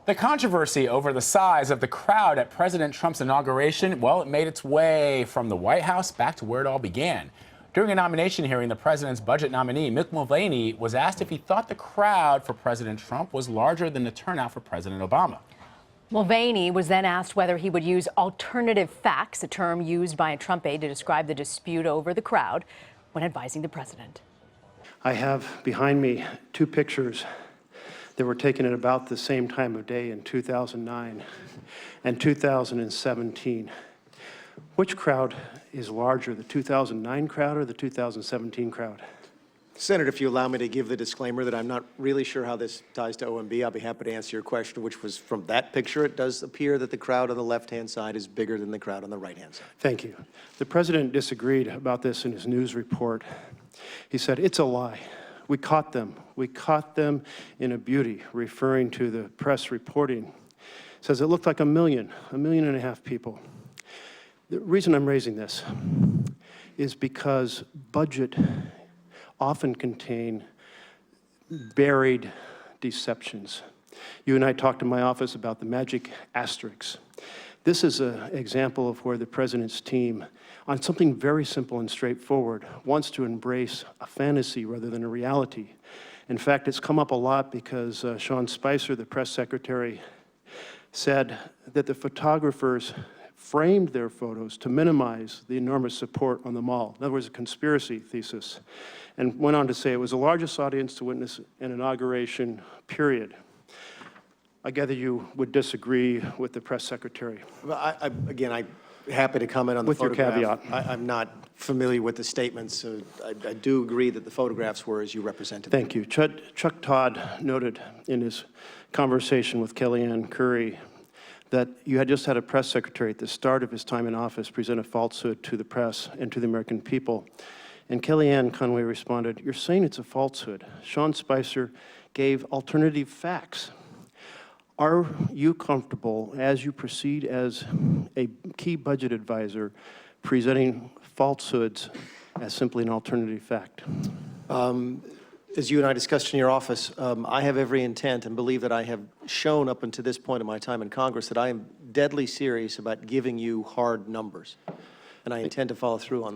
The controversy over the size of the crowd at President Trump's inauguration, well, it made its way from the White House back to where it all began. During a nomination hearing, the president's budget nominee, Mick Mulvaney, was asked if he thought the crowd for President Trump was larger than the turnout for President Obama. Mulvaney was then asked whether he would use alternative facts, a term used by a Trump aide to describe the dispute over the crowd, when advising the president. I have behind me two pictures that were taken at about the same time of day in 2009 and 2017. Which crowd is larger, the 2009 crowd or the 2017 crowd? Senator, if you allow me to give the disclaimer that I'm not really sure how this ties to OMB, I'll be happy to answer your question, which was from that picture. It does appear that the crowd on the left-hand side is bigger than the crowd on the right-hand side. Thank you. The president disagreed about this in his news report. He said, "It's a lie. We caught them. We caught them in a beauty," referring to the press reporting. Says it looked like 1.5 million people. The reason I'm raising this is because budget often contain buried deceptions. You and I talked in my office about the magic asterisks. This is an example of where the president's team, on something very simple and straightforward, wants to embrace a fantasy rather than a reality. In fact, it's come up a lot because Sean Spicer, the press secretary, said that the photographers framed their photos to minimize the enormous support on the mall. In other words, a conspiracy thesis, and went on to say it was the largest audience to witness an inauguration, period. I gather you would disagree with the press secretary. Well, I'm happy to comment on the photograph. With your caveat. I'm not familiar with the statements, so I do agree that the photographs were as you represented. Thank you. Chuck Todd noted in his conversation with Kellyanne Curry that you had just had a press secretary at the start of his time in office present a falsehood to the press and to the American people. And Kellyanne Conway responded, "You're saying it's a falsehood. Sean Spicer gave alternative facts." Are you comfortable, as you proceed as a key budget advisor, presenting falsehoods as simply an alternative fact? As you and I discussed in your office, I have every intent and believe that I have shown up until this point in my time in Congress that I am deadly serious about giving you hard numbers. And I intend to follow through on that.